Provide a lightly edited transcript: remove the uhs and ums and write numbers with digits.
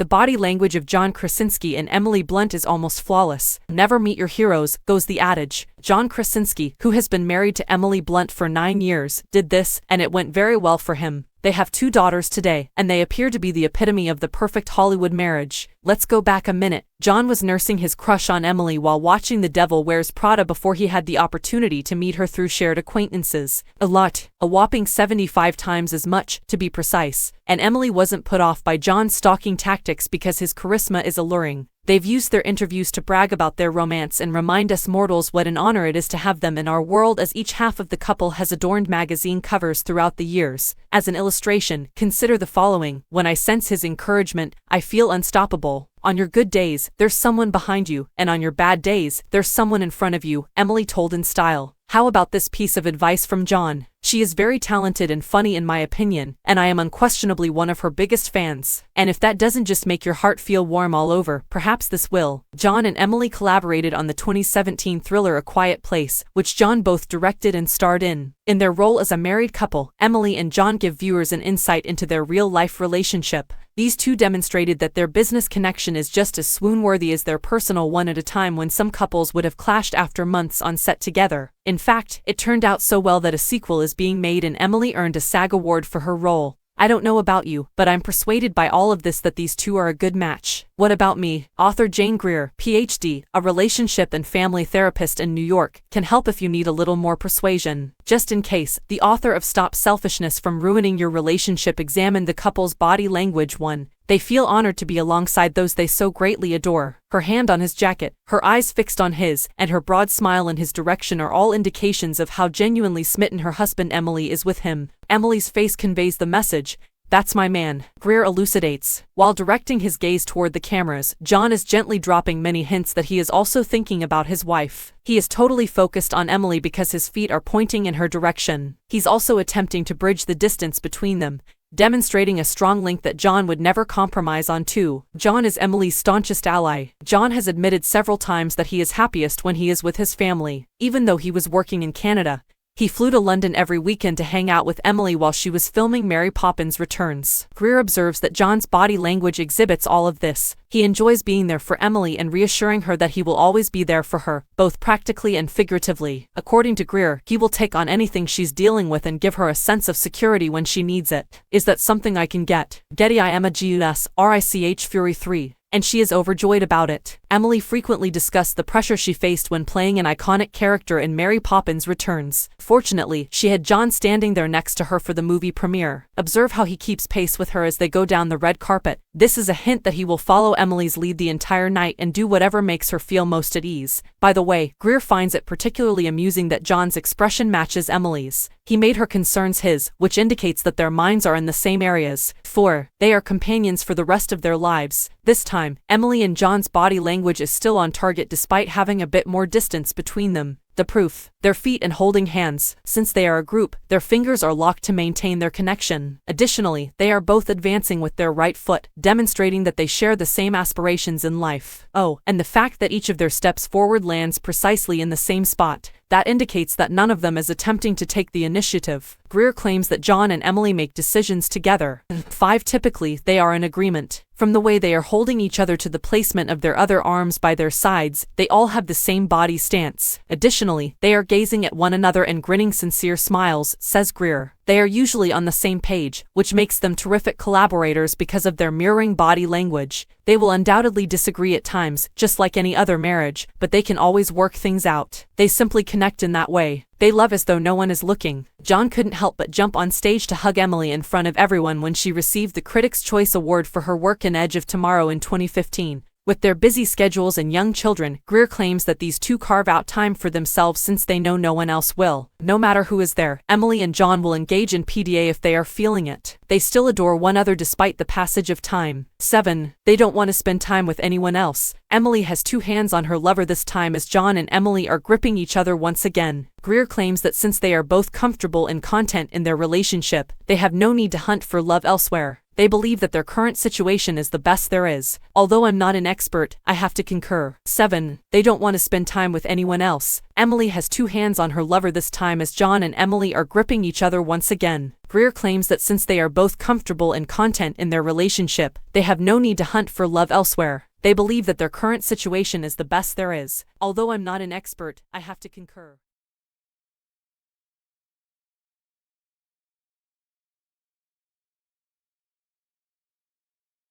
The body language of John Krasinski and Emily Blunt is almost flawless. Never meet your heroes, goes the adage. John Krasinski, who has been married to Emily Blunt for 9 years, did this, and it went very well for him. They have 2 daughters today, and they appear to be the epitome of the perfect Hollywood marriage. Let's go back a minute. John was nursing his crush on Emily while watching The Devil Wears Prada before he had the opportunity to meet her through shared acquaintances. A whopping 75 times as much, to be precise. And Emily wasn't put off by John's stalking tactics because his charisma is alluring. They've used their interviews to brag about their romance and remind us mortals what an honor it is to have them in our world, as each half of the couple has adorned magazine covers throughout the years. As an illustration, consider the following: when I sense his encouragement, I feel unstoppable. On your good days, there's someone behind you, and on your bad days, there's someone in front of you, Emily told in style. How about this piece of advice from John? She is very talented and funny in my opinion, and I am unquestionably one of her biggest fans. And if that doesn't just make your heart feel warm all over, perhaps this will. John and Emily collaborated on the 2017 thriller A Quiet Place, which John both directed and starred in. In their role as a married couple, Emily and John give viewers an insight into their real-life relationship. These two demonstrated that their business connection is just as swoon-worthy as their personal one at a time when some couples would have clashed after months on set together. In fact, it turned out so well that a sequel is being made and Emily earned a SAG award for her role. I don't know about you, but I'm persuaded by all of this that these two are a good match. What about me? Author Jane Greer, PhD, a relationship and family therapist in New York, can help if you need a little more persuasion. Just in case, the author of Stop Selfishness from Ruining Your Relationship examined the couple's body language. 1. They feel honored to be alongside those they so greatly adore. Her hand on his jacket, her eyes fixed on his, and her broad smile in his direction are all indications of how genuinely smitten her husband Emily is with him. Emily's face conveys the message, "That's my man," Greer elucidates. While directing his gaze toward the cameras, John is gently dropping many hints that he is also thinking about his wife. He is totally focused on Emily because his feet are pointing in her direction. He's also attempting to bridge the distance between them, demonstrating a strong link that John would never compromise on. 2. John is Emily's staunchest ally. John has admitted several times that he is happiest when he is with his family. Even though he was working in Canada, he flew to London every weekend to hang out with Emily while she was filming Mary Poppins Returns. Greer observes that John's body language exhibits all of this. He enjoys being there for Emily and reassuring her that he will always be there for her, both practically and figuratively. According to Greer, he will take on anything she's dealing with and give her a sense of security when she needs it. Is that something I can get? Getty IMAGUS RICH Fury 3. And she is overjoyed about it. Emily frequently discussed the pressure she faced when playing an iconic character in Mary Poppins Returns. Fortunately, she had John standing there next to her for the movie premiere. Observe how he keeps pace with her as they go down the red carpet. This is a hint that he will follow Emily's lead the entire night and do whatever makes her feel most at ease. By the way, Greer finds it particularly amusing that John's expression matches Emily's. He made her concerns his, which indicates that their minds are in the same areas. 4. They are companions for the rest of their lives. This time, Emily and John's body language is still on target despite having a bit more distance between them. The proof: their feet and holding hands. Since they are a group, their fingers are locked to maintain their connection. Additionally, they are both advancing with their right foot, demonstrating that they share the same aspirations in life. Oh, and the fact that each of their steps forward lands precisely in the same spot. That indicates that none of them is attempting to take the initiative. Greer claims that John and Emily make decisions together. 5. Typically, they are in agreement. From the way they are holding each other to the placement of their other arms by their sides, they all have the same body stance. Additionally, they are gazing at one another and grinning sincere smiles, says Greer. They are usually on the same page, which makes them terrific collaborators because of their mirroring body language. They will undoubtedly disagree at times, just like any other marriage, but they can always work things out. They simply connect in that way. They love as though no one is looking. John couldn't help but jump on stage to hug Emily in front of everyone when she received the Critics' Choice Award for her work in Edge of Tomorrow in 2015. With their busy schedules and young children, Greer claims that these two carve out time for themselves since they know no one else will. No matter who is there, Emily and John will engage in PDA if they are feeling it. They still adore one another despite the passage of time. 7. They don't want to spend time with anyone else. Emily has 2 hands on her lover this time as John and Emily are gripping each other once again. Greer claims that since they are both comfortable and content in their relationship, they have no need to hunt for love elsewhere. They believe that their current situation is the best there is. Although I'm not an expert, I have to concur. 7. They don't want to spend time with anyone else. Emily has two hands on her lover this time as John and Emily are gripping each other once again. Greer claims that since they are both comfortable and content in their relationship, they have no need to hunt for love elsewhere. They believe that their current situation is the best there is. Although I'm not an expert, I have to concur.